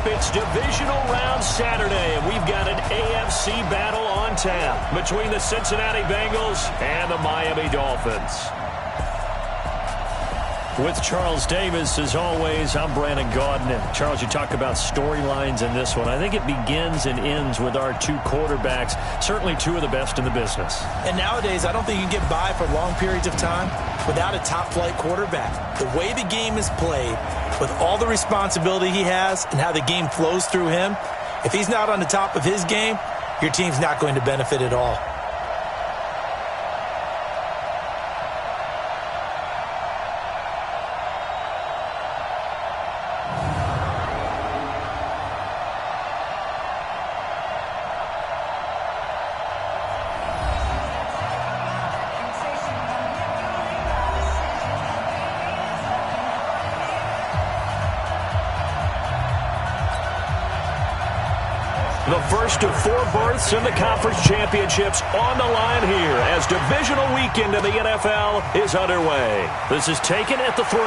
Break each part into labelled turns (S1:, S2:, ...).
S1: It's divisional round Saturday, and we've got an AFC battle on tap between the Cincinnati Bengals and the Miami Dolphins. With Charles Davis, as always, I'm Brandon Gaudin. And Charles, you talk about storylines in this one. I think it begins and ends with our two quarterbacks, certainly two of the best in the business.
S2: And nowadays, I don't think you can get by for long periods of time without a top-flight quarterback. The way the game is played, with all the responsibility he has and how the game flows through him, if he's not on the top of his game, your team's not going to benefit at all.
S1: The first of four berths in the conference championships on the line here as divisional weekend in the NFL is underway. This is taken at the 3.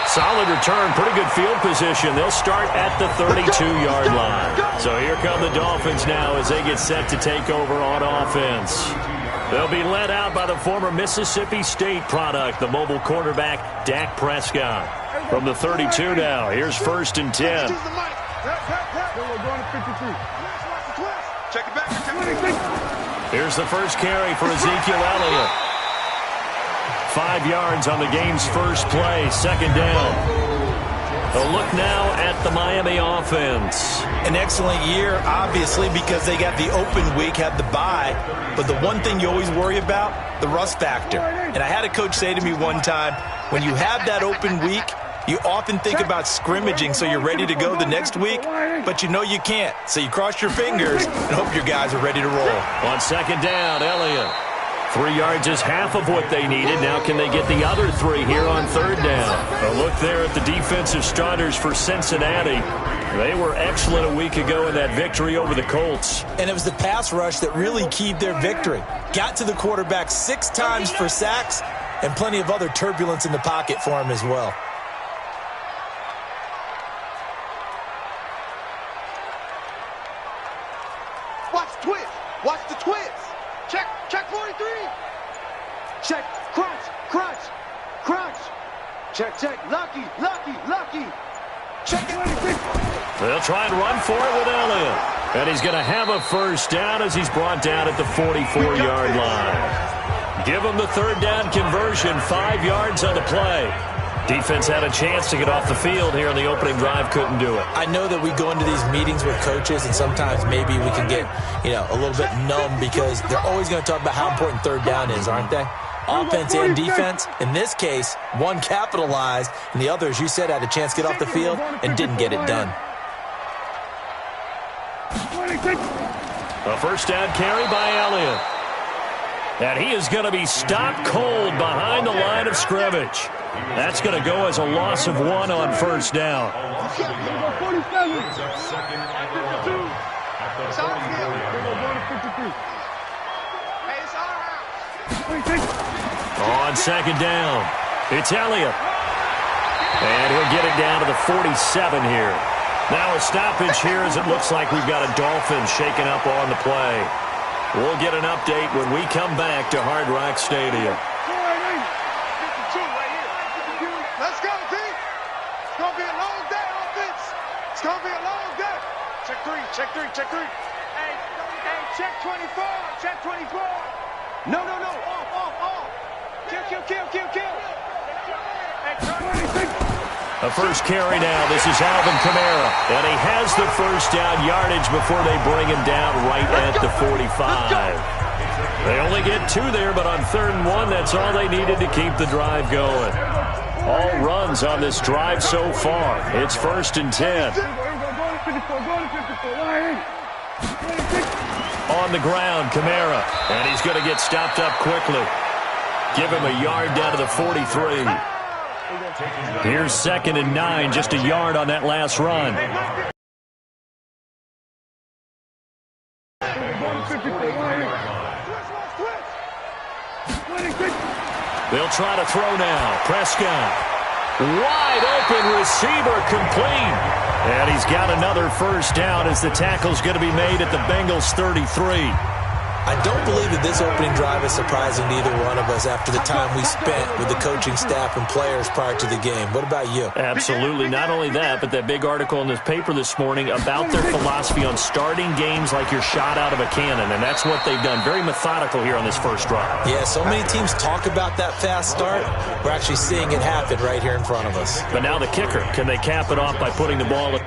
S1: Solid return, pretty good field position. They'll start at the 32-yard line. So here come the Dolphins now as they get set to take over on offense. They'll be led out by the former Mississippi State product, the mobile quarterback, Dak Prescott. From the 32 now, here's 1st and 10. Here's the first carry for Ezekiel Elliott. 5 yards on the game's first play, 2nd down. A look now at the Miami offense.
S2: An excellent year, obviously, because they got the open week, had the bye. But the one thing you always worry about, the rust factor. And I had a coach say to me one time, when you have that open week, you often think about scrimmaging so you're ready to go the next week, but you know you can't. So you cross your fingers and hope your guys are ready to roll.
S1: On 2nd down, Elliott. 3 yards is half of what they needed. Now can they get the other 3 here on 3rd down? A look there at the defensive starters for Cincinnati. They were excellent a week ago in that victory over the Colts.
S2: And it was the pass rush that really keyed their victory. Got to the quarterback 6 times for sacks and plenty of other turbulence in the pocket for him as well.
S3: Watch the twist. Watch the twist. Check 43. Check, crunch, crunch, crunch. Check, lucky. Check it.
S1: They'll try and run for it with Elliott. And he's going to have a 1st down as he's brought down at the 44-yard line. Give him the 3rd down conversion, 5 yards on the play. Defense had a chance to get off the field here on the opening drive, couldn't do it.
S2: I know that we go into these meetings with coaches, and sometimes maybe we can get, a little bit numb because they're always going to talk about how important 3rd down is, aren't they? Offense and defense. In this case, one capitalized, and the other, as you said, had a chance to get off the field and didn't get it done.
S1: A 1st down carry by Elliott. And he is going to be stopped cold behind the line of scrimmage. That's going to go as a loss of 1 on 1st down. On 2nd down, it's Elliott. And he'll get it down to the 47 here. Now a stoppage here as it looks like we've got a Dolphin shaken up on the play. We'll get an update when we come back to Hard Rock Stadium.
S3: Let's go, D. It's going to be a long day, offense. It's going to be a long day. Check three. Hey, check 24. No. Off. Kill.
S1: A first carry now. This is Alvin Kamara. And he has the 1st down yardage before they bring him down right at the 45. They only get 2 there, but on 3rd and 1, that's all they needed to keep the drive going. All runs on this drive so far. It's 1st and 10. On the ground, Kamara. And he's going to get stopped up quickly. Give him a yard down to the 43. Here's 2nd and 9, just a yard on that last run. They'll try to throw now. Prescott. Wide open receiver complete. And he's got another first down as the tackle's going to be made at the Bengals 33.
S2: I don't believe that this opening drive is surprising to either one of us after the time we spent with the coaching staff and players prior to the game. What about you?
S1: Absolutely. Not only that, but that big article in this paper this morning about their philosophy on starting games like you're shot out of a cannon, and that's what they've done. Very methodical here on this first drive.
S2: Yeah, so many teams talk about that fast start. We're actually seeing it happen right here in front of us.
S1: But now the kicker. Can they cap it off by putting the ball at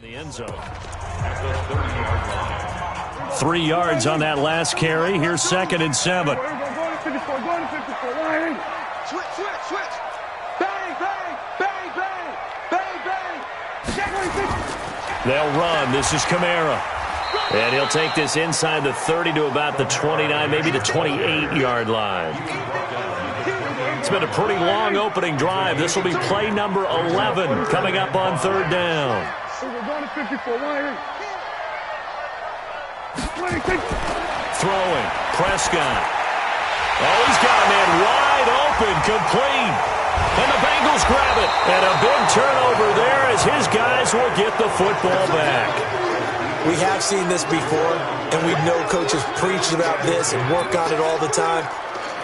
S1: the end zone? 3 yards on that last carry. Here's 2nd and 7.
S3: Switch. Bang, bang, bang, bang, bang, bang.
S1: They'll run. This is Kamara. And he'll take this inside the 30 to about the 29, maybe the 28-yard line. It's been a pretty long opening drive. This will be play number 11 coming up on 3rd down. Throwing. Prescott. Oh, he's got a man wide open, complete. And the Bengals grab it. And a big turnover there as his guys will get the football back.
S2: We have seen this before, and we know coaches preach about this and work on it all the time.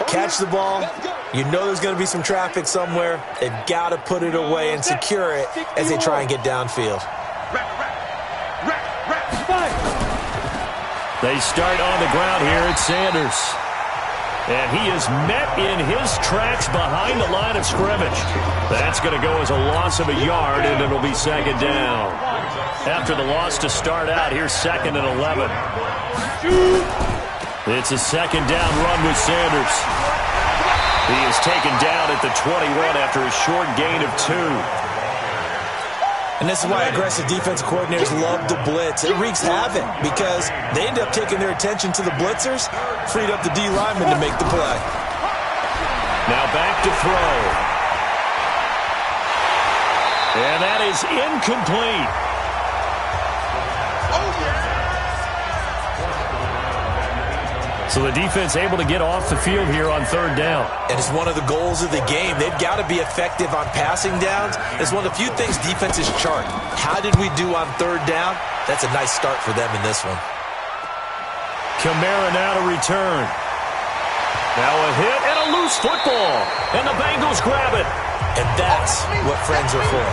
S2: Catch the ball. You know there's going to be some traffic somewhere. They've got to put it away and secure it as they try and get downfield.
S1: They start on the ground here at Sanders. And he is met in his tracks behind the line of scrimmage. That's going to go as a loss of a yard, and it'll be 2nd down. After the loss to start out, here's 2nd and 11. It's a 2nd down run with Sanders. He is taken down at the 21 after a short gain of 2.
S2: And this is why aggressive defensive coordinators love to blitz. It wreaks havoc because they end up taking their attention to the blitzers, freed up the D lineman to make the play.
S1: Now back to throw. And that is incomplete. So the defense able to get off the field here on 3rd down.
S2: And it's one of the goals of the game. They've got to be effective on passing downs. It's one of the few things defenses chart. How did we do on 3rd down? That's a nice start for them in this one.
S1: Kamara now to return. Now a hit and a loose football. And the Bengals grab it.
S2: And that's what friends are for.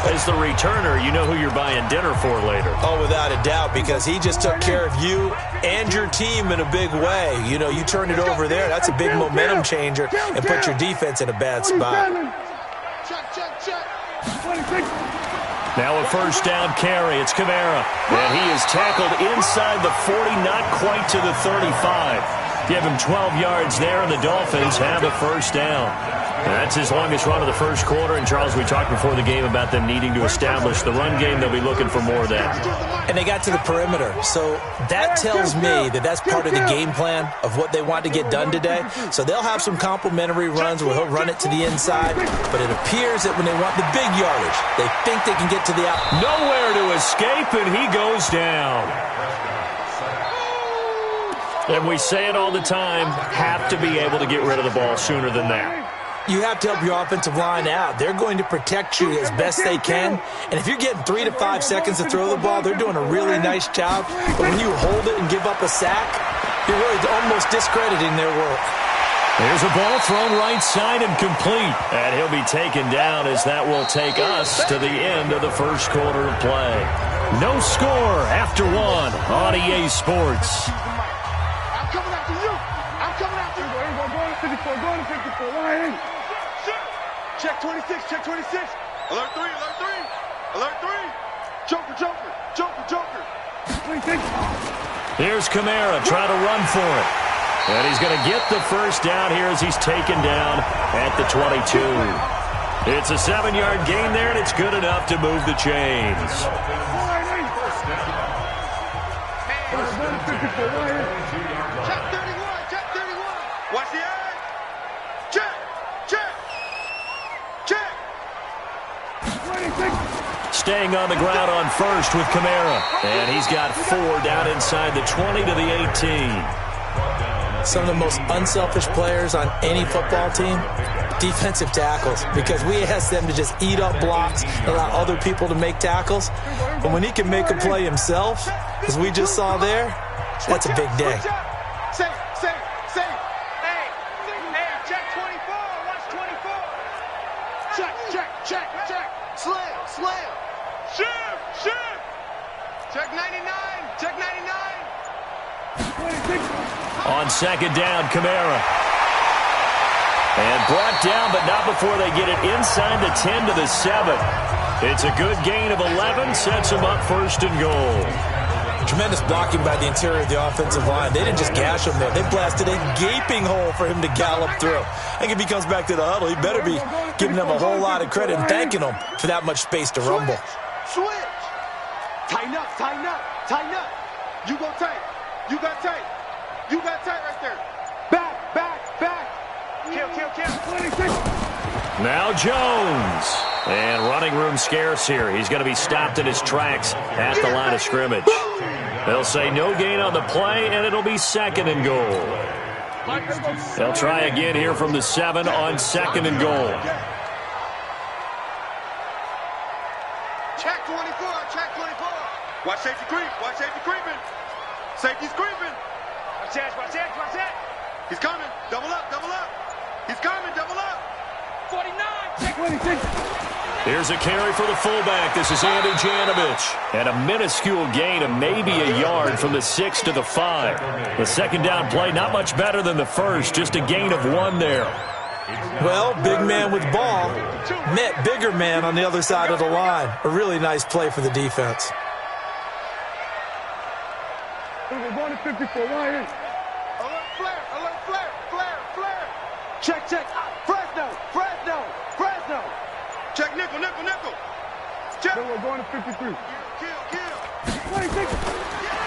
S1: As the returner, you know who you're buying dinner for later.
S2: Oh, without a doubt, because he just took care of you and your team in a big way. You know, you turn it over there, that's a big momentum changer and put your defense in a bad spot.
S1: Now a 1st down carry. It's Kamara. And he is tackled inside the 40, not quite to the 35. Give him 12 yards there, and the Dolphins have a 1st down. That's his longest run of the first quarter. And, Charles, we talked before the game about them needing to establish the run game. They'll be looking for more of that.
S2: And they got to the perimeter. So that tells me that that's part of the game plan of what they want to get done today. So they'll have some complimentary runs where he'll run it to the inside. But it appears that when they want the big yardage, they think they can get to the out.
S1: Nowhere to escape, and he goes down. And we say it all the time, have to be able to get rid of the ball sooner than that.
S2: You have to help your offensive line out. They're going to protect you as best they can. And if you're getting 3 to 5 seconds to throw the ball, they're doing a really nice job. But when you hold it and give up a sack, you're really almost discrediting their work.
S1: There's a ball thrown right side and complete. And he'll be taken down as that will take us to the end of the first quarter of play. No score after 1 on EA Sports.
S3: I'm coming after you. I'm coming after you. Going to 54. Going to 54. Line in. Check 26. Check 26. Alert 3. Alert 3. Alert 3. Joker. Joker. Joker. Joker. 26.
S1: Here's Kamara trying to run for it. And he's going to get the first down here as he's taken down at the 22. It's a 7-yard gain there, and it's good enough to move the chains.
S3: Check 31. Check 31. Watch the eye. Check. Check. Check.
S1: staying on the ground on first with Kamara. And he's got 4 down inside the 20 to the 18.
S2: Some of the most unselfish players on any football team, defensive tackles, because we ask them to just eat up blocks, allow other people to make tackles. But when he can make a play himself, as we just saw there, that's a big day.
S3: Safe. Hey, check 24. Watch 24. Check. Slam. Shift. Check 99.
S1: On second down, Kamara. And brought down, but not before they get it inside the 10 to the 7. It's a good gain of 11, sets them up first and goal.
S2: Tremendous blocking by the interior of the offensive line. They didn't just gash him there. They blasted a gaping hole for him to gallop through. I think if he comes back to the huddle, he better be giving them a whole lot of credit and thanking them for that much space to rumble.
S3: Switch. Tighten up. You go tight. You got tight right there. Back. Kill. 26.
S1: Now Jones. And running room scarce here. He's going to be stopped in his tracks at the line of scrimmage. They'll say no gain on the play, and it'll be second and goal. They'll try again here from the 7 on second and goal.
S3: Check 24. Watch safety creeping. Safety's creeping. Watch that. He's coming. Double up. He's coming. Double up. 49. Check 26.
S1: Here's a carry for the fullback. This is Andy Janovich. And a minuscule gain of maybe a yard from the 6 to the 5. The second down play, not much better than the first. Just a gain of 1 there.
S2: Well, big man with ball met bigger man on the other side of the line. A really nice play for the defense.
S3: We're going to 54. Alert flare. Check. Fresno. Check nickel. Check. We're going to 53. Kill. 26.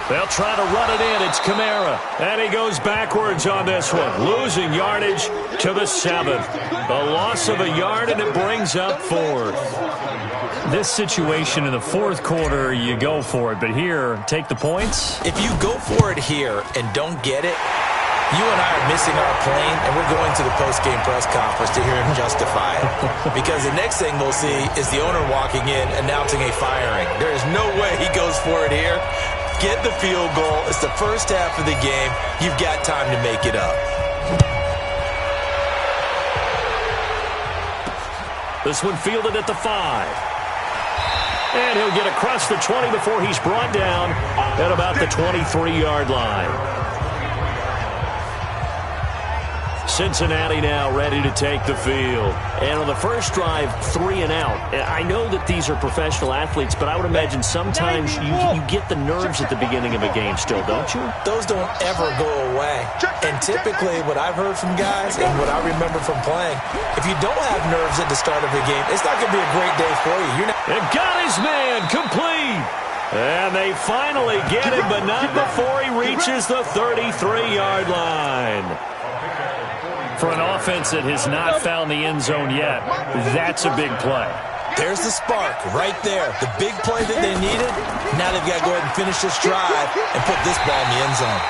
S1: They'll try to run it in. It's Kamara. And he goes backwards on this one. Losing yardage to the 7th. A loss of a yard, and it brings up 4th. This situation in the 4th quarter, you go for it. But here, take the points.
S2: If you go for it here and don't get it, you and I are missing our plane, and we're going to the post-game press conference to hear him justify it. Because the next thing we'll see is the owner walking in announcing a firing. There is no way he goes for it here. Get the field goal. It's the first half of the game. You've got time to make it up.
S1: This one fielded at the 5. And he'll get across the 20 before he's brought down at about the 23-yard line. Cincinnati now ready to take the field. And on the first drive, 3 and out. I know that these are professional athletes, but I would imagine sometimes you get the nerves at the beginning of a game still, don't you?
S2: Those don't ever go away. And typically what I've heard from guys and what I remember from playing, if you don't have nerves at the start of a game, it's not going to be a great day for you.
S1: And got his man complete. And they finally get him, but not before he reaches the 33-yard line. For an offense that has not found the end zone yet, that's a big play.
S2: There's the spark right there. The big play that they needed. Now they've got to go ahead and finish this drive and put this ball in the end zone.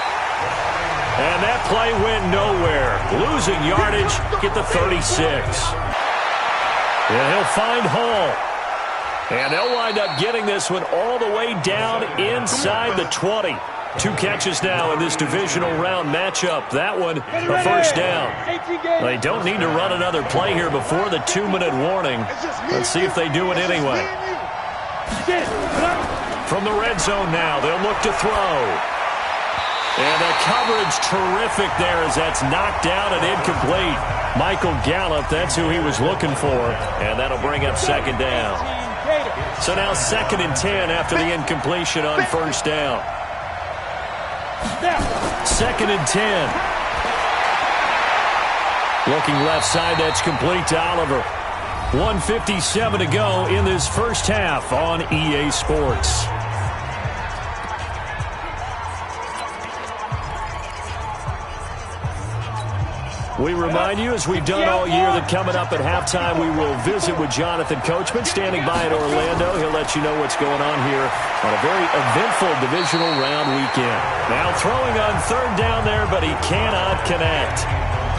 S1: And that play went nowhere. Losing yardage, get the 36. And he'll find Hall. And they'll wind up getting this one all the way down inside the 20. 2 catches now in this divisional round matchup. That one, a first down. They don't need to run another play here before the 2-minute warning. Let's see if they do it anyway. From the red zone now, they'll look to throw. And the coverage terrific there as that's knocked down and incomplete. Michael Gallup, that's who he was looking for. And that'll bring up second down. So now 2nd and 10 after the incompletion on first down. 2nd and 10. Looking left side, that's complete to Oliver. 1:57 to go in this first half on EA Sports. We remind you, as we've done all year, that coming up at halftime, we will visit with Jonathan Coachman, standing by in Orlando. He'll let you know what's going on here on a very eventful divisional round weekend. Now throwing on third down there, but he cannot connect.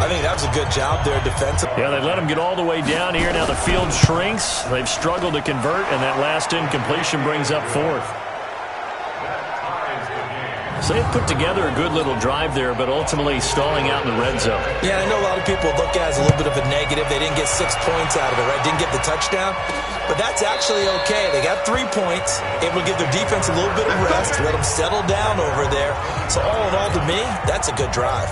S2: I think that was a good job there defensively.
S1: Yeah, they let him get all the way down here. Now the field shrinks. They've struggled to convert, and that last incompletion brings up fourth. So they've put together a good little drive there, but ultimately stalling out in the red zone.
S2: Yeah, I know a lot of people look at it as a little bit of a negative. They didn't get 6 points out of it, right? Didn't get the touchdown. But that's actually okay. They got 3 points, able to give their defense a little bit of rest, let them settle down over there. So all in all, to me, that's a good drive.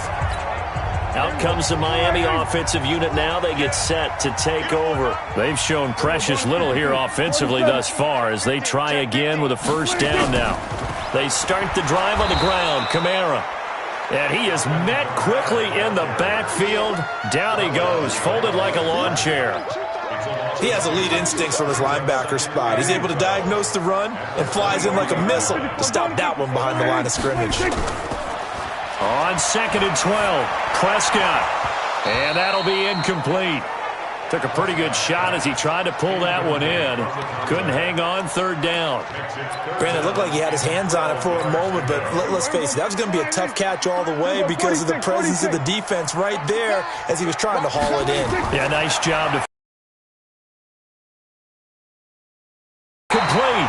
S1: Out comes the Miami offensive unit now. They get set to take over. They've shown precious little here offensively thus far as they try again with a first down now. They start the drive on the ground. Kamara. And he is met quickly in the backfield. Down he goes, folded like a lawn chair.
S2: He has elite instincts from his linebacker spot. He's able to diagnose the run and flies in like a missile to stop that one behind the line of scrimmage.
S1: On 2nd and 12, Prescott. And that'll be incomplete. Took a pretty good shot as he tried to pull that one in. Couldn't hang on third down.
S2: Granted, it looked like he had his hands on it for a moment, but let's face it, that was going to be a tough catch all the way because of the presence of the defense right there as he was trying to haul it in.
S1: Yeah, nice job to complete.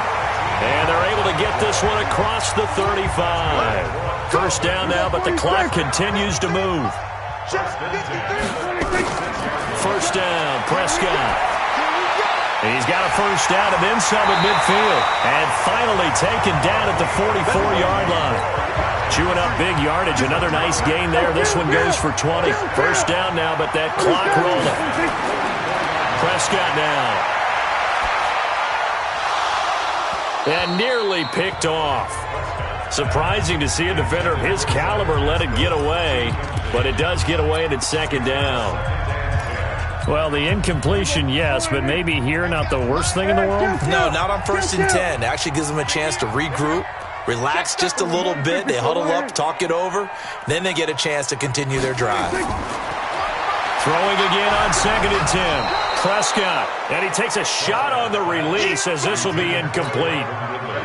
S1: And they're able to get this one across the 35. First down now, but the clock continues to move. First down, Prescott. He's got a first down and then some at midfield. And finally taken down at the 44-yard line. Chewing up big yardage. Another nice gain there. This one goes for 20. First down now, but that clock rolling. Prescott now. And nearly picked off. Surprising to see a defender of his caliber let it get away, but it does get away and it's second down. Well, the incompletion, yes, but maybe here not the worst thing in the world?
S2: No, not on 1st and 10. It actually gives them a chance to regroup, relax just a little bit. They huddle up, talk it over, then they get a chance to continue their drive.
S1: Throwing again on 2nd and 10. Prescott, and he takes a shot on the release as this will be incomplete.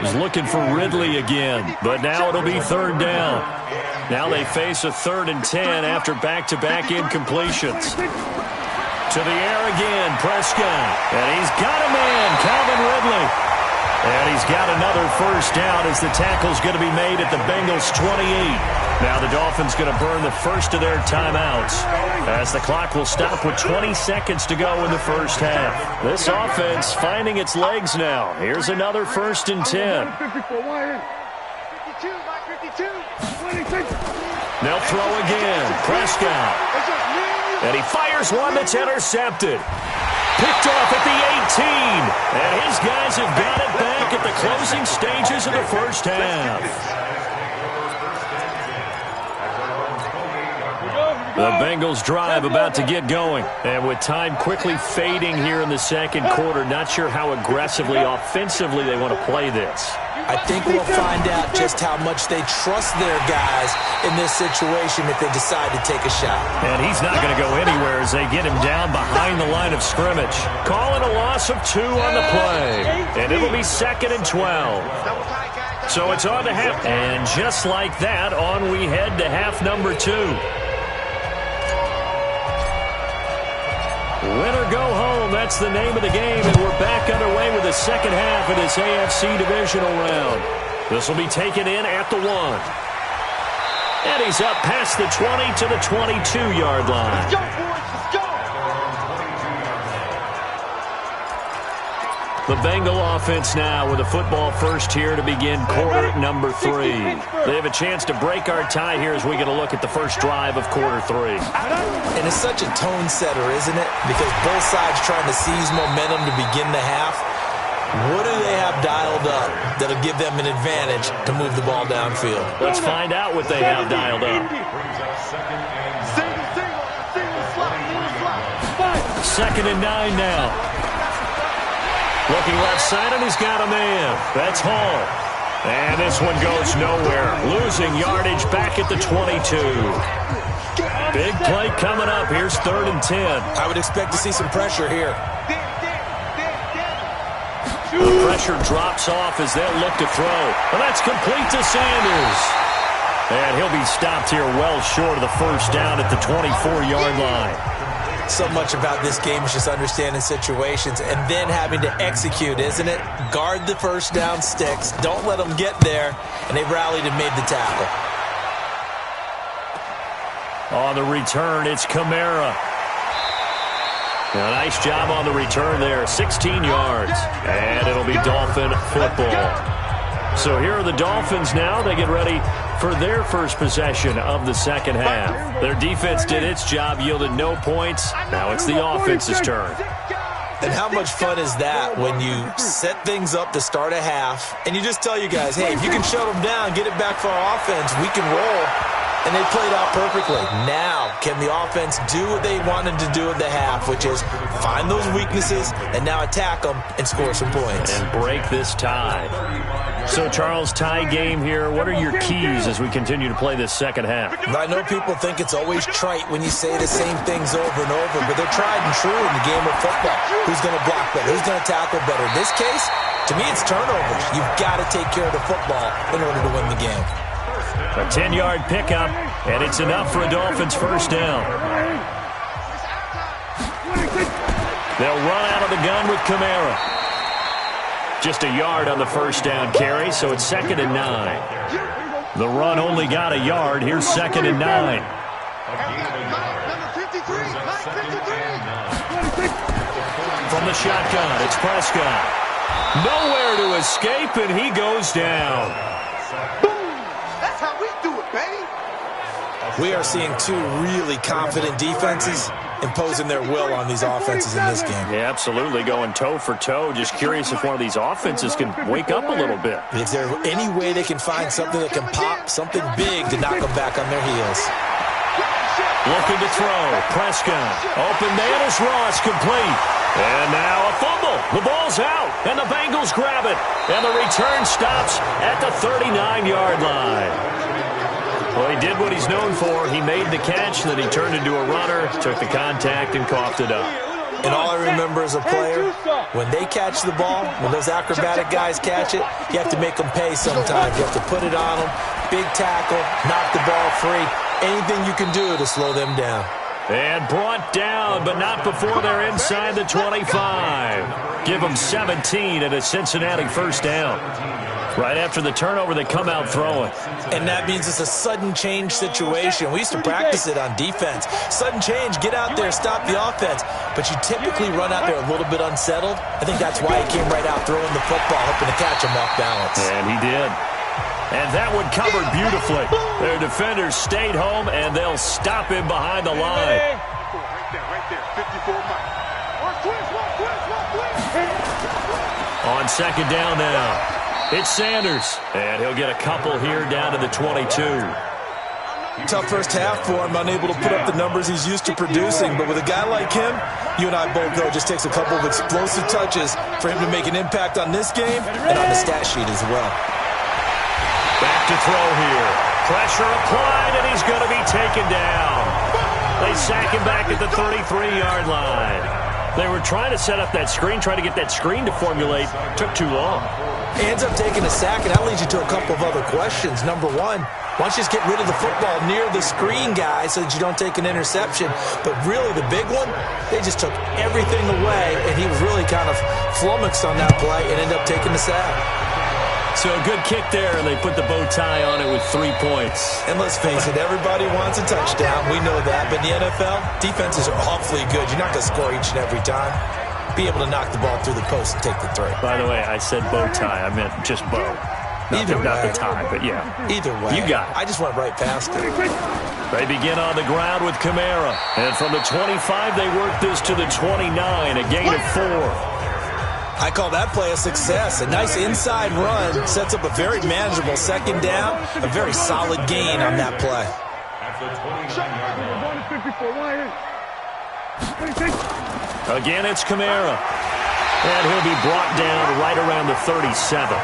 S1: He's looking for Ridley again, but now it'll be third down. Now they face a 3rd and 10 after back-to-back incompletions. To the air again, Prescott, and he's got a man, Calvin Ridley. And he's got another first down as the tackle's going to be made at the Bengals' 28. Now the Dolphins going to burn the first of their timeouts as the clock will stop with 20 seconds to go in the first half. This offense finding its legs now. Here's another 1st and 10. They'll throw again. Prescott. And he fires one that's intercepted. Picked off at the 18. And his guys have got it back at the closing stages of the first half. The Bengals drive about to get going. And with time quickly fading here in the second quarter, not sure how aggressively, offensively they want to play this.
S2: I think we'll find out just how much they trust their guys in this situation if they decide to take a shot.
S1: And he's not going to go anywhere as they get him down behind the line of scrimmage. Calling a loss of 2 on the play. And it'll be 2nd and 12. So it's on to half. And just like that, on we head to half number 2. Win or go home, that's the name of the game, and we're back underway with the second half of this AFC divisional round. This will be taken in at the 1. And he's up past the 20 to the 22-yard line.
S3: Let's go, boys, let's go!
S1: The Bengal offense now with a football first here to begin quarter number 3. They have a chance to break our tie here as we get a look at the first drive of quarter 3.
S2: And it's such a tone setter, isn't it? Because both sides trying to seize momentum to begin the half. What do they have dialed up that'll give them an advantage to move the ball downfield?
S1: Let's find out what they have dialed up. Second and 9 now. Looking left side, and he's got a man. That's Hall. And this one goes nowhere. Losing yardage back at the 22. Big play coming up. Here's 3rd and 10.
S2: I would expect to see some pressure here.
S1: The pressure drops off as they'll look to throw. And that's complete to Sanders. And he'll be stopped here well short of the first down at the 24-yard line.
S2: So much about this game is just understanding situations and then having to execute, isn't it? Guard the first down sticks. Don't let them get there. And they rallied and made the tackle.
S1: On the return, it's Kamara. A nice job on the return there, 16 yards. And it'll be Dolphin football. So here are the Dolphins now. They get ready for their first possession of the second half. Their defense did its job, yielded no points. Now it's the offense's turn.
S2: And how much fun is that when you set things up to start a half and you just tell you guys, hey, if you can shut them down, get it back for our offense, we can roll. And they played out perfectly. Now, can the offense do what they wanted to do at the half, which is find those weaknesses and now attack them and score some points.
S1: And break this tie. So, Charles, tie game here. What are your keys as we continue to play this second half?
S2: I know people think it's always trite when you say the same things over and over, but they're tried and true in the game of football. Who's going to block better? Who's going to tackle better? In this case, to me, it's turnovers. You've got to take care of the football in order to win the game.
S1: A 10-yard pickup, and it's enough for a Dolphins first down. They'll run out of the gun with Kamara. Just a yard on the first down carry, so it's 2nd and 9. The run only got a yard. Here's 2nd and 9. From the shotgun, it's Prescott. Nowhere to escape, and he goes down.
S3: That's how we do it, baby.
S2: We are seeing two really confident defenses imposing their will on these offenses in this game.
S1: Yeah, absolutely, going toe for toe. Just curious if one of these offenses can wake up a little bit.
S2: Is there any way they can find something that can pop, something big to knock them back on their heels?
S1: Looking to throw. Prescott. Open man is Ross, complete. And now a fumble. The ball's out, and the Bengals grab it. And the return stops at the 39-yard line. Well, he did what he's known for. He made the catch, then he turned into a runner, took the contact, and coughed it up.
S2: And all I remember as a player, when they catch the ball, when those acrobatic guys catch it, you have to make them pay sometimes. You have to put it on them, big tackle, knock the ball free, anything you can do to slow them down.
S1: And brought down, but not before they're inside the 25. Give them 17 at a Cincinnati first down. Right after the turnover, they come out throwing.
S2: And that means it's a sudden change situation. We used to practice it on defense. Sudden change, get out there, stop the offense. But you typically run out there a little bit unsettled. I think that's why he came right out throwing the football, hoping to catch him off balance.
S1: And he did. And that one covered beautifully. Their defenders stayed home, and they'll stop him behind the line.
S3: Right there, 54 miles.
S1: On second down now. It's Sanders, and he'll get a couple here down to the 22.
S2: Tough first half for him, unable to put up the numbers he's used to producing. But with a guy like him, you and I both know it just takes a couple of explosive touches for him to make an impact on this game and on the stat sheet as well.
S1: Back to throw here. Pressure applied, and he's going to be taken down. They sack him back at the 33-yard line. They were trying to set up that screen, trying to get that screen to formulate. Took too long.
S2: He ends up taking a sack, and that leads you to a couple of other questions. Number one, why don't you just get rid of the football near the screen guy so that you don't take an interception? But really, the big one, they just took everything away, and he was really kind of flummoxed on that play and ended up taking the sack.
S1: So a good kick there, and they put the bow tie on it with 3 points.
S2: And let's face it, everybody wants a touchdown. We know that. But in the NFL, defenses are awfully good. You're not going to score each and every time. Be able to knock the ball through the post and take the throw.
S1: By the way, I said bow tie. I meant just bow. Not the tie, but yeah.
S2: Either way.
S1: You got it.
S2: I just went right past it.
S1: They begin on the ground with Kamara. And from the 25, they work this to the 29, a gain of 4.
S2: I call that play a success. A nice inside run sets up a very manageable second down. A very solid gain on that play.
S1: Again, it's Kamara. And he'll be brought down right around the 37.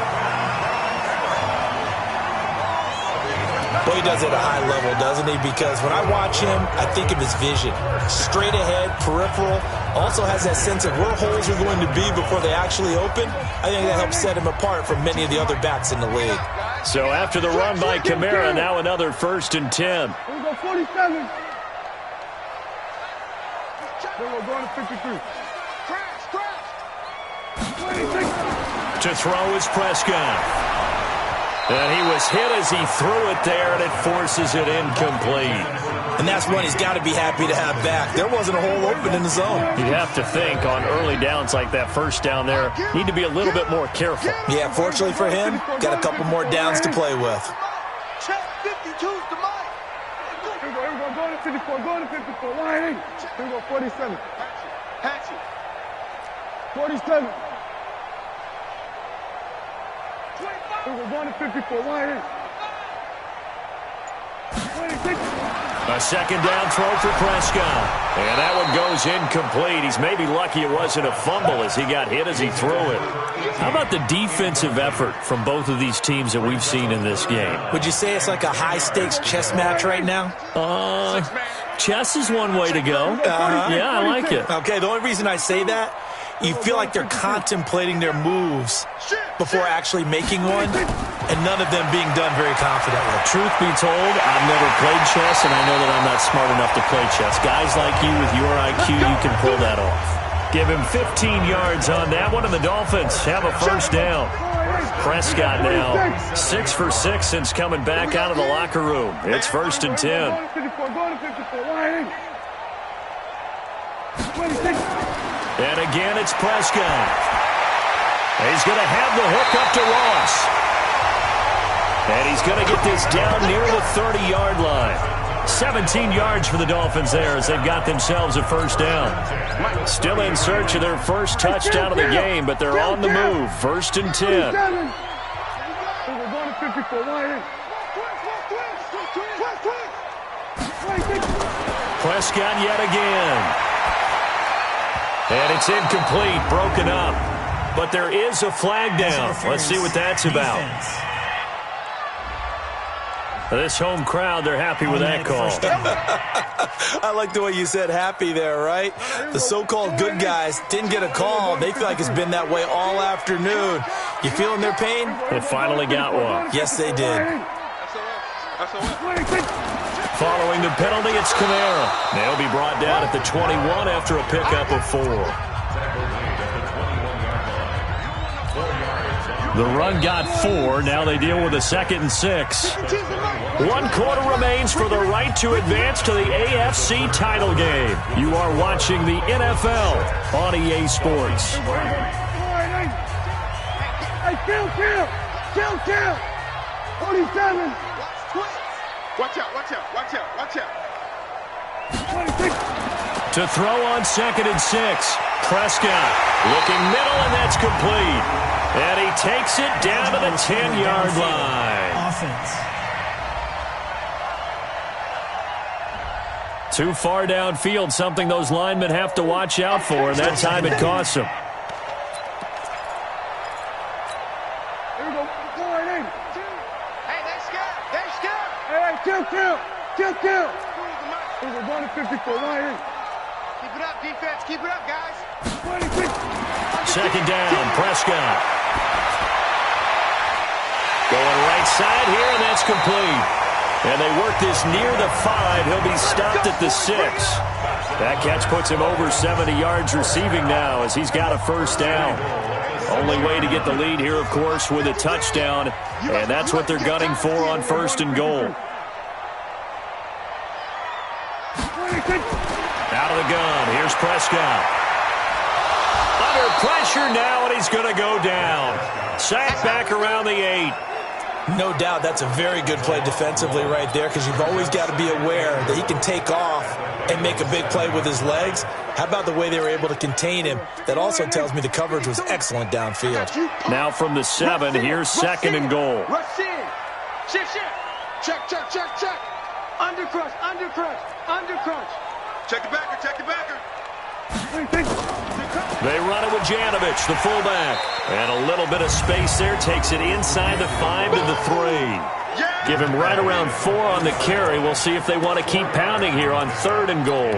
S2: Well, he does it at a high level, doesn't he? Because when I watch him, I think of his vision. Straight ahead, peripheral. Also has that sense of where holes are going to be before they actually open. I think that helps set him apart from many of the other backs in the league.
S1: So after the run by Kamara, now another 1st and 10.
S3: Here we go, 47. We're going to 53. Crash. 26.
S1: To throw is Prescott. And he was hit as he threw it there, and it forces it incomplete.
S2: And that's one he's got to be happy to have back. There wasn't a hole open in the zone.
S1: You'd have to think on early downs like that first down there, need to be a little bit more careful.
S2: Yeah, fortunately for him, got a couple more downs to play with.
S3: Check 52's to Mike. Here we go, going to 54, going to 54. Line 8. Here we go, 47. Hatchet. 47. We're going to 54. Line 8. 26.
S1: A second down throw for Prescott. And that one goes incomplete. He's maybe lucky it wasn't a fumble as he got hit as he threw it. How about the defensive effort from both of these teams that we've seen in this game?
S2: Would you say it's like a high-stakes chess match right now?
S1: Chess is one way to go. Yeah, I like it.
S2: Okay, the only reason I say that, you feel like they're contemplating their moves before actually making one, and none of them being done very confidently.
S1: Truth be told, I've never played chess, and I know that I'm not smart enough to play chess. Guys like you with your IQ, you can pull that off. Give him 15 yards on that one, and the Dolphins have a first down. Prescott now 6 for 6 since coming back out of the locker room. It's 1st and 10. And again, it's Prescott. He's going to have the hook up to Ross. And he's going to get this down near the 30-yard line. 17 yards for the Dolphins there as they've got themselves a first down. Still in search of their first touchdown of the game, but they're on the move. 1st and 10. Prescott yet again. And it's incomplete, broken up. But there is a flag down. Let's see what that's about. This home crowd, they're happy with that call.
S2: I like the way you said happy there, right? The so-called good guys didn't get a call. They feel like it's been that way all afternoon. You feeling their pain?
S1: They finally got one.
S2: Yes, they did.
S1: Following the penalty, it's Kamara. They'll be brought down at the 21 after a pickup of 4. The run got 4. Now they deal with a 2nd and 6. 1 quarter remains for the right to advance to the AFC title game. You are watching the NFL on EA Sports.
S3: Hey, kill. 47. Watch out. 26.
S1: To throw on 2nd and 6. Prescott looking middle, and that's complete. And he takes it down to the 10-yard line.
S4: Offense.
S1: Too far downfield, something those linemen have to watch out for, and that time it costs them.
S3: Here we go. 4-8. Hey, they scared. Hey, kill. Here we go, going to 54. 1-8. Keep it up, defense. Keep it up, guys. 26.
S1: 2nd down, Prescott. Going right side here, and that's complete. And they work this near the 5. He'll be stopped at the 6. That catch puts him over 70 yards receiving now as he's got a first down. Only way to get the lead here, of course, with a touchdown. And that's what they're gunning for on 1st and goal. Out of the gun, here's Prescott. Under pressure now, and he's going to go down. Sacked back around the 8.
S2: No doubt that's a very good play defensively right there, because you've always got to be aware that he can take off and make a big play with his legs. How about the way they were able to contain him? That also tells me the coverage was excellent downfield.
S1: Now from the 7, here's 2nd and goal.
S3: Rush in. Shift. Check. Under crunch. Check the backer.
S1: They run it with Janovich, the fullback. And a little bit of space there takes it inside the 5 to the 3.
S3: Yeah!
S1: Give him right around 4 on the carry. We'll see if they want to keep pounding here on 3rd and goal.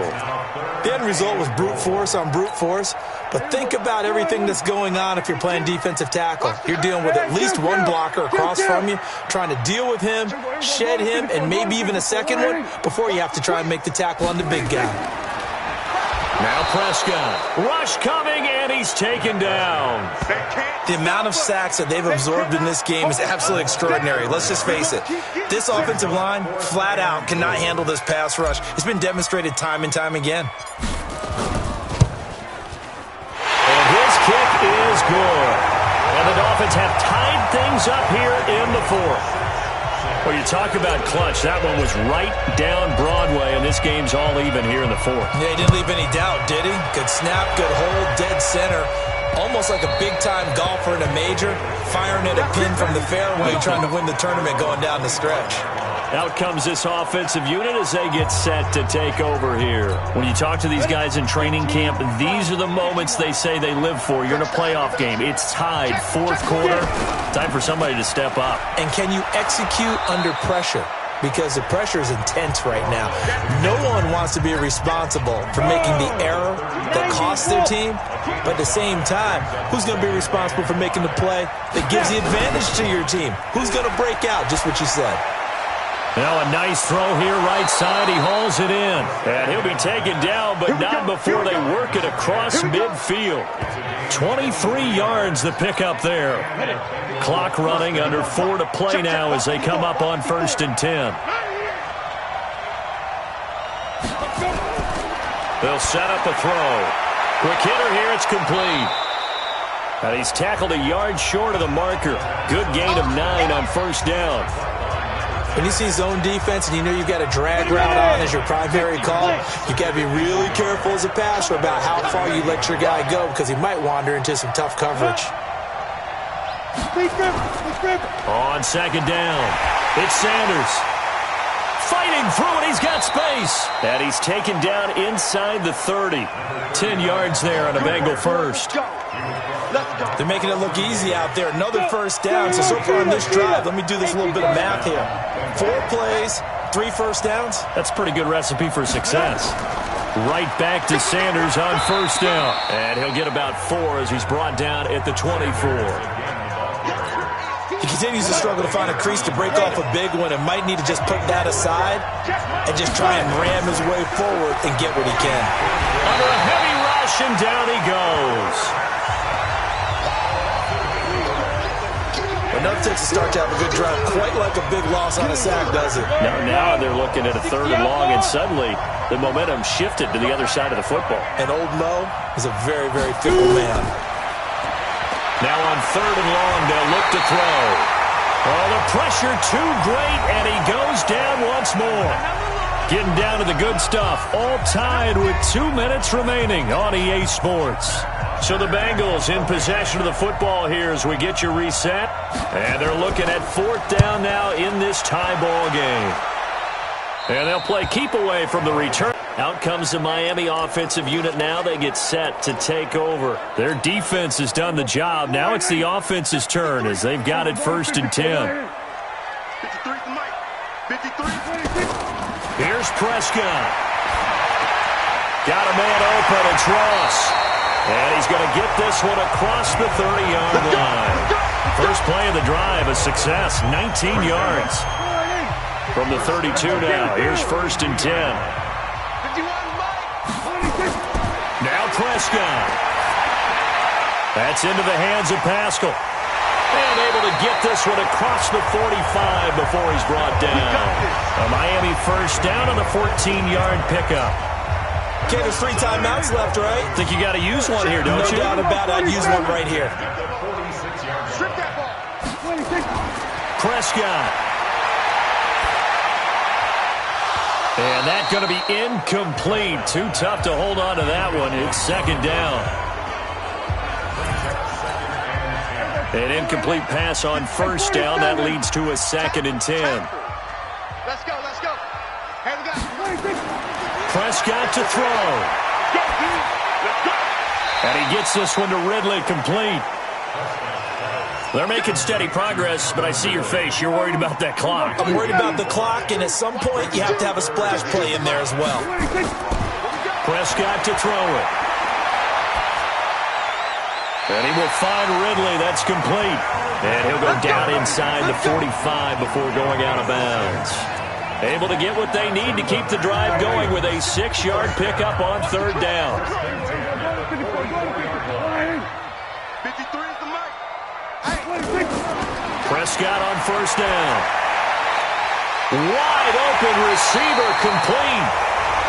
S2: The end result was brute force on brute force, but think about everything that's going on if you're playing defensive tackle. You're dealing with at least one blocker across from you, trying to deal with him, shed him, and maybe even a second one before you have to try and make the tackle on the big guy.
S1: Now Prescott. Rush coming, and he's taken down.
S2: The amount of sacks that they've absorbed in this game is absolutely extraordinary. Let's just face it. This offensive line, flat out, cannot handle this pass rush. It's been demonstrated time and time again.
S1: And his kick is good. And the Dolphins have tied things up here in the 4th. Well, you talk about clutch. That one was right down Broadway, and this game's all even here in the 4th.
S2: Yeah, he didn't leave any doubt, did he? Good snap, good hold, dead center. Almost like a big-time golfer in a major, firing at a pin from the fairway, trying to win the tournament going down the stretch.
S1: Out comes this offensive unit as they get set to take over here. When you talk to these guys in training camp, these are the moments they say they live for. You're in a playoff game. It's tied, 4th quarter. Time for somebody to step up.
S2: And can you execute under pressure? Because the pressure is intense right now. No one wants to be responsible for making the error that costs their team. But at the same time, who's going to be responsible for making the play that gives the advantage to your team? Who's going to break out? Just what you said.
S1: Now a nice throw here, right side. He hauls it in. And he'll be taken down, but not before they work it across midfield. 23 yards the pickup there. Clock running, under 4 to play now as they come up on 1st and 10. They'll set up a throw. Quick hitter here, it's complete. And he's tackled a yard short of the marker. Good gain of 9 on 1st down.
S2: When you see zone defense and you know you've got a drag route on as your primary call, you've got to be really careful as a passer about how far you let your guy go because he might wander into some tough coverage.
S1: On 2nd down, it's Sanders. Fighting through it, he's got space. And he's taken down inside the 30. 10 yards there on a Bengal first.
S2: They're making it look easy out there. Another 1st down. So far on this drive, let me do this little bit of math here. 4 plays, 3 1st downs.
S1: That's a pretty good recipe for success. Right back to Sanders on 1st down. And he'll get about 4 as he's brought down at the 24.
S2: He continues to struggle to find a crease to break off a big one and might need to just put that aside and just try and ram his way forward and get what he can.
S1: Under a heavy rush, and down he goes.
S2: Enough takes a start to have a good drive. Quite like a big loss on a sack, does it?
S1: Now they're looking at a 3rd and long, and suddenly the momentum shifted to the other side of the football.
S2: And old Mo is a very, very fickle man.
S1: Now on 3rd and long, they'll look to throw. Oh, the pressure too great, and he goes down once more. Getting down to the good stuff, all tied with 2 minutes remaining on EA Sports. So the Bengals in possession of the football here as we get you reset. And they're looking at 4th down now in this tie ball game. And they'll play keep away from the return. Out comes the Miami offensive unit now. They get set to take over. Their defense has done the job. Now it's the offense's turn as they've got it 1st and 10. Here's Prescott. Got a man open. It's Ross. And he's going to get this one across the 30-yard line. First play of the drive, a success, 19 yards. From the 32 now, here's 1st and 10. Now Prescott. That's into the hands of Pascal. And able to get this one across the 45 before he's brought down. A Miami 1st down on a 14-yard pickup.
S2: Okay, there's 3 timeouts left, right?
S1: Think you got to use one here, don't you?
S2: No doubt about it. I'd use one right here.
S1: Prescott. And that's going to be incomplete. Too tough to hold on to that one. It's 2nd down. An incomplete pass on 1st down. That leads to a 2nd and 10.
S3: Let's go, let's go. Hey, we got
S1: Prescott to throw. And he gets this one to Ridley complete. They're making steady progress, but I see your face. You're worried about that clock.
S2: I'm worried about the clock, and at some point, you have to have a splash play in there as well.
S1: Prescott to throw it. And he will find Ridley. That's complete. And he'll go down inside the 45 before going out of bounds. Able to get what they need to keep the drive going with a 6-yard pickup on third down.
S3: 53 is the mic.
S1: Prescott on first down. Wide open receiver complete.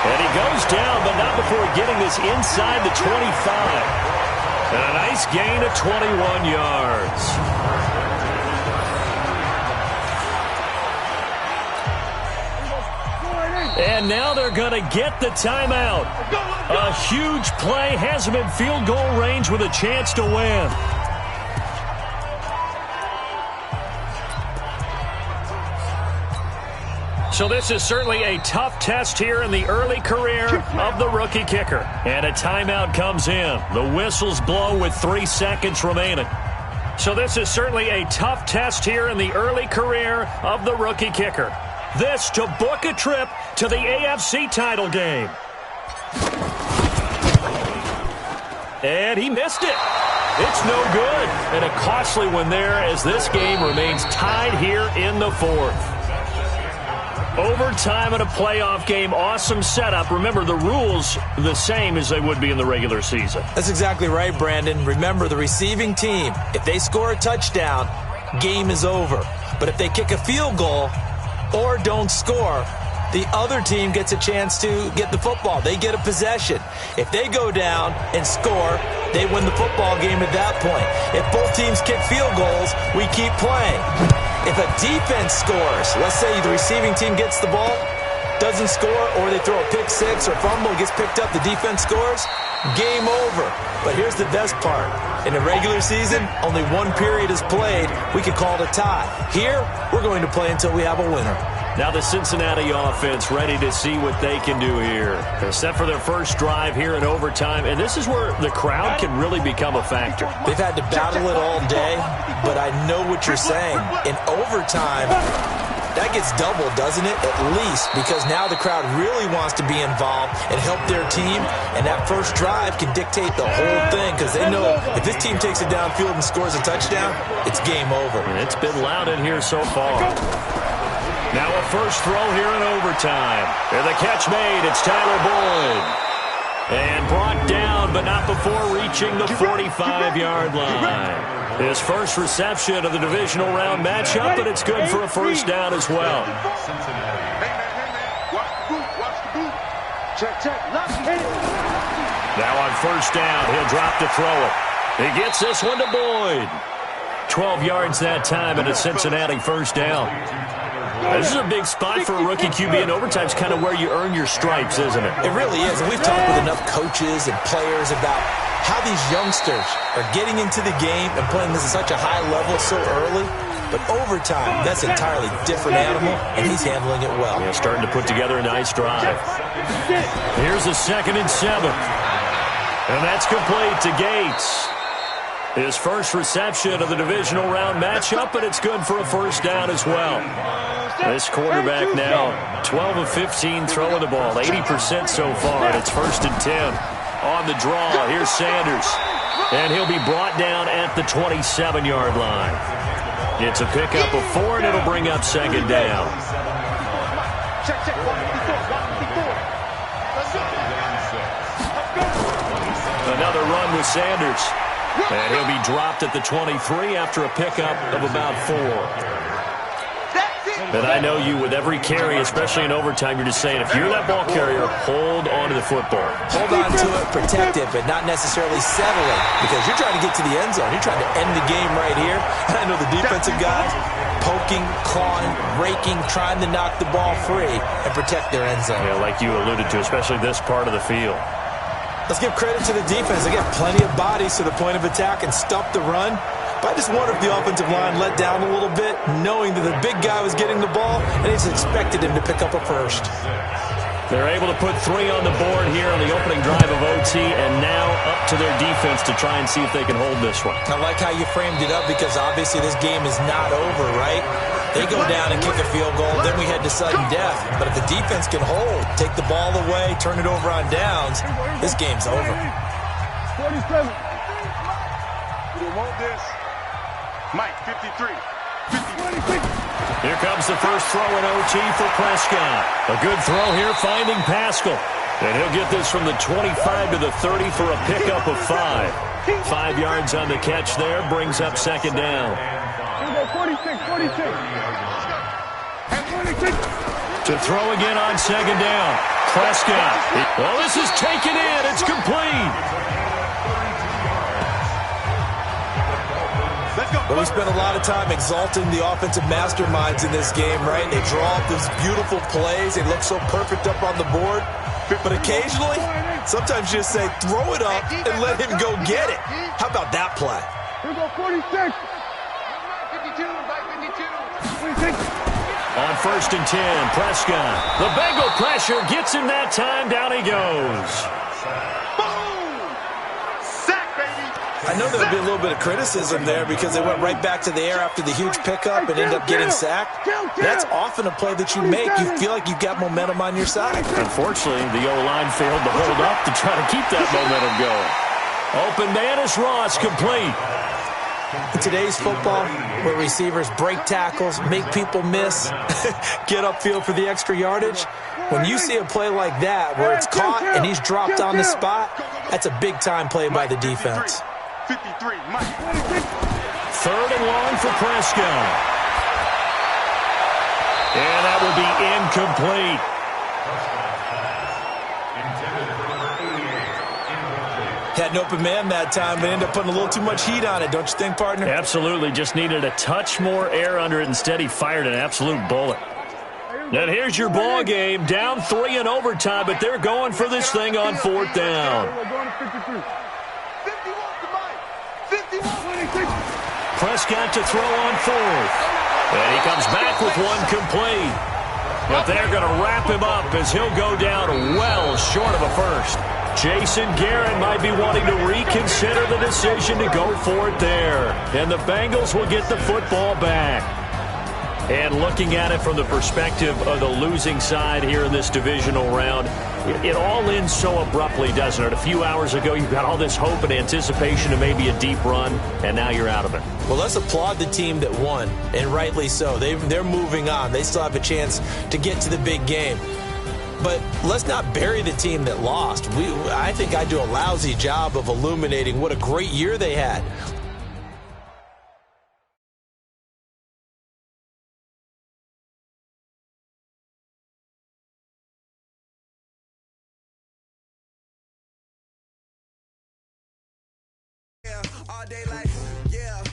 S1: And he goes down, but not before getting this inside the 25. And a nice gain of 21 yards. And now they're going to get the timeout. A huge play has him in field goal range with a chance to win. So this is certainly a tough test here in the early career of the rookie kicker. And a timeout comes in. The whistles blow with 3 seconds remaining. So this is certainly a tough test here in the early career of the rookie kicker. This to book a trip to the AFC title game. And he missed it. It's no good. And a costly one there as this game remains tied here in the 4th. Overtime in a playoff game, awesome setup. Remember, the rules the same as they would be in the regular season.
S2: That's exactly right, Brandon. Remember, the receiving team, if they score a touchdown, game is over. But if they kick a field goal or don't score, the other team gets a chance to get the football. They get a possession. If they go down and score, they win the football game at that point. If both teams kick field goals, we keep playing. If a defense scores, let's say the receiving team gets the ball, doesn't score, or they throw a pick six or fumble, gets picked up, the defense scores, game over. But here's the best part. In the regular season, only one period is played. We could call it a tie. Here, we're going to play until we have a winner.
S1: Now the Cincinnati offense ready to see what they can do here. They're set for their first drive here in overtime, and this is where the crowd can really become a factor.
S2: They've had to battle it all day, but I know what you're saying. In overtime, that gets doubled, doesn't it? At least, because now the crowd really wants to be involved and help their team, and that first drive can dictate the whole thing because they know if this team takes it downfield and scores a touchdown, it's game over.
S1: And it's been loud in here so far. Now a first throw here in overtime. And the catch made. It's Tyler Boyd. And brought down, but not before reaching the 45-yard line. His first reception of the divisional round matchup, but it's good for a first down as well. Now on first down, he'll drop to throw it. He gets this one to Boyd. 12 yards that time and a Cincinnati first down. This is a big spot for a rookie QB, and overtime's kind of where you earn your stripes, isn't it?
S2: It really is, and we've talked with enough coaches and players about how these youngsters are getting into the game and playing this at such a high level so early. But overtime, that's an entirely different animal, and he's handling it well.
S1: Yeah, starting to put together a nice drive. Here's a 2nd and 7. And that's complete to Gates. His first reception of the divisional round matchup, but it's good for a first down as well. This quarterback now, 12 of 15 throwing the ball, 80% so far, and it's 1st and 10. On the draw, here's Sanders. And he'll be brought down at the 27-yard line. It's a pickup of 4, and it'll bring up 2nd down. Another run with Sanders. And he'll be dropped at the 23 after a pickup of about 4. And I know you, with every carry, especially in overtime, you're just saying, if you're that ball carrier, hold on to the football.
S2: Hold on to it, protect it, but not necessarily settle it, because you're trying to get to the end zone. You're trying to end the game right here. I know the defensive guys poking, clawing, raking, trying to knock the ball free and protect their end zone.
S1: Yeah, like you alluded to, especially this part of the field.
S2: Let's give credit to the defense. They get plenty of bodies to the point of attack and stop the run. But I just wonder if the offensive line let down a little bit, knowing that the big guy was getting the ball, and they just expected him to pick up a first.
S1: They're able to put 3 on the board here on the opening drive of OT, and now up to their defense to try and see if they can hold this one.
S2: I like how you framed it up because obviously this game is not over, right? They go down and kick a field goal, then we head to sudden death. But if the defense can hold, take the ball away, turn it over on downs, this game's over.
S3: 47. You want this? Mike, 53. 50.
S1: Here comes the first throw in OT for Prescott. A good throw here, finding Pascal. And he'll get this from the 25 to the 30 for a pickup of 5. 5 yards on the catch there, brings up second down.
S3: 46.
S1: To throw again on second down. Prescott. Well, this is taken in. It's complete.
S2: But we spent a lot of time exalting the offensive masterminds in this game, right? They draw up these beautiful plays. They look so perfect up on the board. But occasionally, sometimes you just say, throw it up and let him go get it. How about that play?
S3: Here we go, 46. 52.
S1: On first and 10, Prescott. The Bengal pressure gets him that time. Down he goes.
S2: I know there'll be a little bit of criticism there because they went right back to the air after the huge pickup and ended up getting sacked. That's often a play that you make. You feel like you've got momentum on your side.
S1: Unfortunately, the O-line failed to hold up to try to keep that momentum going. Open man is Ross, complete.
S2: In today's football, where receivers break tackles, make people miss, get upfield for the extra yardage, when you see a play like that where it's caught and he's dropped on the spot, that's a big-time play by the defense.
S3: 53, Mike.
S1: 3rd and long for Prescott. And that will be incomplete.
S2: Had an open man that time, but ended up putting a little too much heat on it, don't you think, partner?
S1: Absolutely. Just needed a touch more air under it. Instead, he fired an absolute bullet. And here's your ball game. Down 3 in overtime, but they're going for this thing on 4th down. Prescott to throw on 4th. And he comes back with one complete. But they're going to wrap him up as he'll go down well short of a first. Jason Garrett might be wanting to reconsider the decision to go for it there. And the Bengals will get the football back. And looking at it from the perspective of the losing side here in this divisional round, it all ends so abruptly, doesn't it? A few hours ago, you got all this hope and anticipation of maybe a deep run, and now you're out of it.
S2: Well, let's applaud the team that won, and rightly so. They're moving on. They still have a chance to get to the big game. But let's not bury the team that lost. I think I do a lousy job of illuminating what a great year they had.
S4: All day like, yeah.